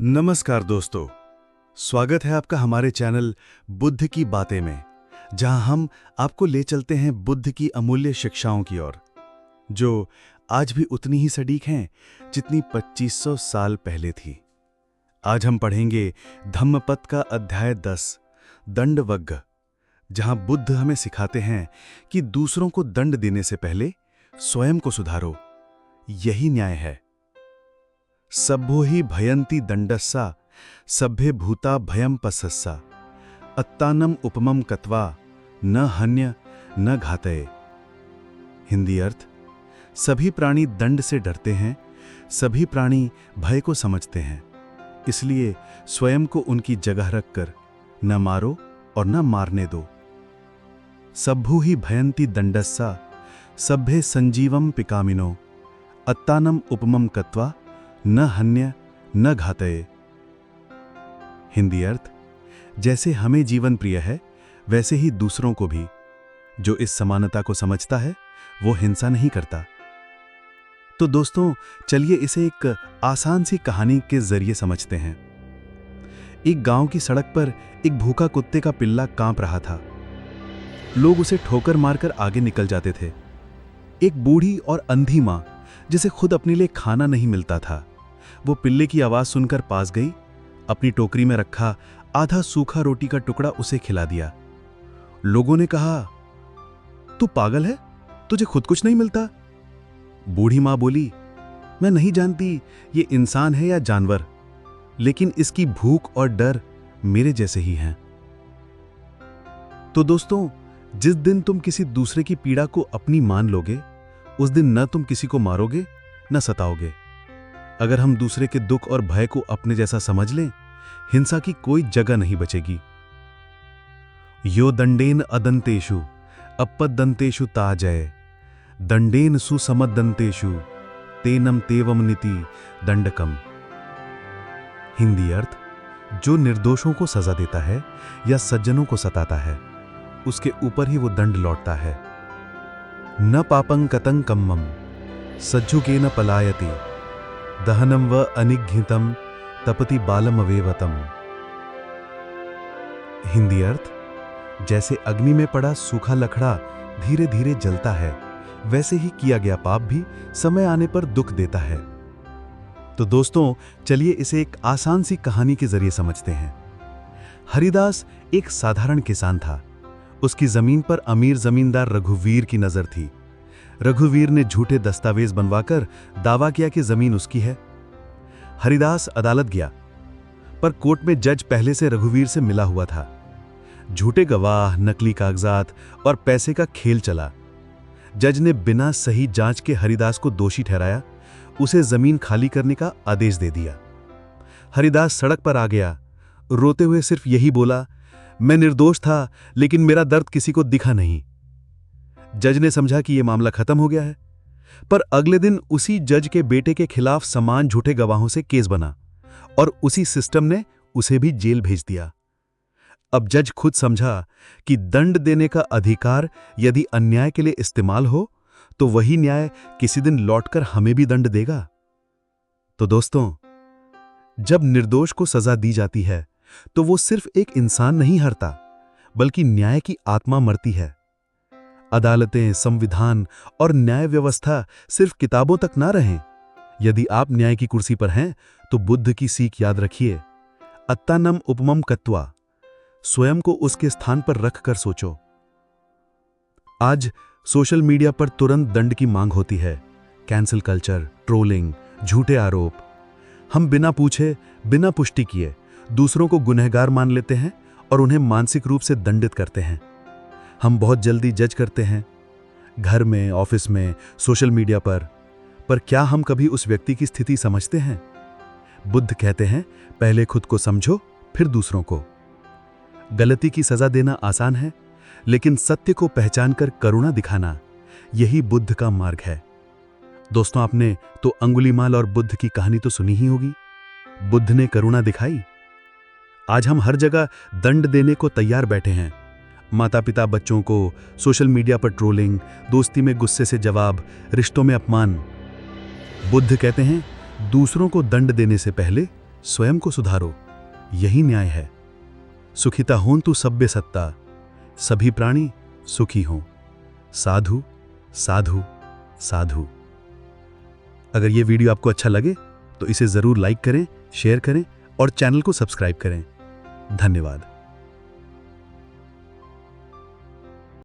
नमस्कार दोस्तों, स्वागत है आपका हमारे चैनल बुद्ध की बातें में, जहां हम आपको ले चलते हैं बुद्ध की अमूल्य शिक्षाओं की ओर, जो आज भी उतनी ही सटीक हैं जितनी 2500 साल पहले थी। आज हम पढ़ेंगे धम्मपद का अध्याय 10 दंडवग्ग, जहां बुद्ध हमें सिखाते हैं कि दूसरों को दंड देने से पहले स्वयं को सुधारो। यही न्याय है। सभ्यो हि भयन्ति दण्डस्सा सभ्ये भूता भयं पसस्सा अत्तानम उपमम कत्वा न हन्य न घातये। हिंदी अर्थ: सभी प्राणी दंड से डरते हैं, सभी प्राणी भय को समझते हैं, इसलिए स्वयं को उनकी जगह रखकर न मारो और न मारने दो। सभ्यो हि भयन्ति दण्डस्सा सभ्ये संजीवम पिकामिनो अत्तानम उपमम कत्वा न हन्य न घातये। हिंदी अर्थ: जैसे हमें जीवन प्रिय है, वैसे ही दूसरों को भी। जो इस समानता को समझता है, वो हिंसा नहीं करता। तो दोस्तों, चलिए इसे एक आसान सी कहानी के जरिए समझते हैं। एक गांव की सड़क पर एक भूखा कुत्ते का पिल्ला कांप रहा था। लोग उसे ठोकर मारकर आगे निकल जाते थे। एक बूढ़ी और अंधी मां, जिसे खुद अपने लिए खाना नहीं मिलता था, वो पिल्ले की आवाज सुनकर पास गई, अपनी टोकरी में रखा आधा सूखा रोटी का टुकड़ा उसे खिला दिया। लोगों ने कहा, तू पागल है, तुझे खुद कुछ नहीं मिलता? बूढ़ी मां बोली, मैं नहीं जानती ये इंसान है या जानवर, लेकिन इसकी भूख और डर मेरे जैसे ही हैं। तो दोस्तों, जिस दिन तुम किसी दूसरे की पीड़ा को अपनी मान लोगे, उस दिन न तुम किसी को मारोगे न सताओगे। अगर हम दूसरे के दुख और भय को अपने जैसा समझ लें, हिंसा की कोई जगह नहीं बचेगी। यो दंडेन अदंतेषु अपदंतेषु ताजय दंडेन सुसमदंतेषु तेनम तेवम नीति दंडकम। हिंदी अर्थ: जो निर्दोषों को सजा देता है या सज्जनों को सताता है, उसके ऊपर ही वो दंड लौटता है। न पापं कतं कम्मम सज्जुकेन पलायते दहनम व अनिघ्नितम तपति बालमवेवतम। हिंदी अर्थ: जैसे अग्नि में पड़ा सूखा लकड़ा धीरे धीरे जलता है, वैसे ही किया गया पाप भी समय आने पर दुख देता है। तो दोस्तों, चलिए इसे एक आसान सी कहानी के जरिए समझते हैं। हरिदास एक साधारण किसान था। उसकी जमीन पर अमीर जमींदार रघुवीर की नजर थी। रघुवीर ने झूठे दस्तावेज बनवाकर दावा किया कि जमीन उसकी है। हरिदास अदालत गया, पर कोर्ट में जज पहले से रघुवीर से मिला हुआ था। झूठे गवाह, नकली कागजात और पैसे का खेल चला। जज ने बिना सही जांच के हरिदास को दोषी ठहराया, उसे जमीन खाली करने का आदेश दे दिया। हरिदास सड़क पर आ गया, रोते हुए सिर्फ यही बोला, मैं निर्दोष था, लेकिन मेरा दर्द किसी को दिखा नहीं। जज ने समझा कि यह मामला खत्म हो गया है, पर अगले दिन उसी जज के बेटे के खिलाफ समान झूठे गवाहों से केस बना और उसी सिस्टम ने उसे भी जेल भेज दिया। अब जज खुद समझा कि दंड देने का अधिकार यदि अन्याय के लिए इस्तेमाल हो, तो वही न्याय किसी दिन लौटकर हमें भी दंड देगा। तो दोस्तों, जब निर्दोष को सजा दी जाती है, तो वो सिर्फ एक इंसान नहीं हरता, बल्कि न्याय की आत्मा मरती है। अदालतें, संविधान और न्याय व्यवस्था सिर्फ किताबों तक ना रहें। यदि आप न्याय की कुर्सी पर हैं, तो बुद्ध की सीख याद रखिए, अत्तानम उपमम कत्वा। स्वयं को उसके स्थान पर रखकर सोचो। आज सोशल मीडिया पर तुरंत दंड की मांग होती है। कैंसिल कल्चर, ट्रोलिंग, झूठे आरोप। हम बिना पूछे, बिना पुष्टि किए दूसरों को गुनहगार मान लेते हैं और उन्हें मानसिक रूप से दंडित करते हैं। हम बहुत जल्दी जज करते हैं, घर में, ऑफिस में, सोशल मीडिया पर क्या हम कभी उस व्यक्ति की स्थिति समझते हैं? बुद्ध कहते हैं, पहले खुद को समझो, फिर दूसरों को। गलती की सजा देना आसान है, लेकिन सत्य को पहचानकर करुणा दिखाना, यही बुद्ध का मार्ग है। दोस्तों, आपने तो अंगुलीमाल और बुद्ध की कहानी तो सुनी ही होगी। बुद्ध ने करुणा दिखाई। आज हम हर जगह दंड देने को तैयार बैठे हैं। माता पिता बच्चों को, सोशल मीडिया पर ट्रोलिंग, दोस्ती में गुस्से से जवाब, रिश्तों में अपमान। बुद्ध कहते हैं, दूसरों को दंड देने से पहले स्वयं को सुधारो, यही न्याय है। सुखिता होन्तु सभ्य सत्ता, सभी प्राणी सुखी हों। साधु साधु साधु। अगर ये वीडियो आपको अच्छा लगे तो इसे जरूर लाइक करें, शेयर करें और चैनल को सब्सक्राइब करें। धन्यवाद।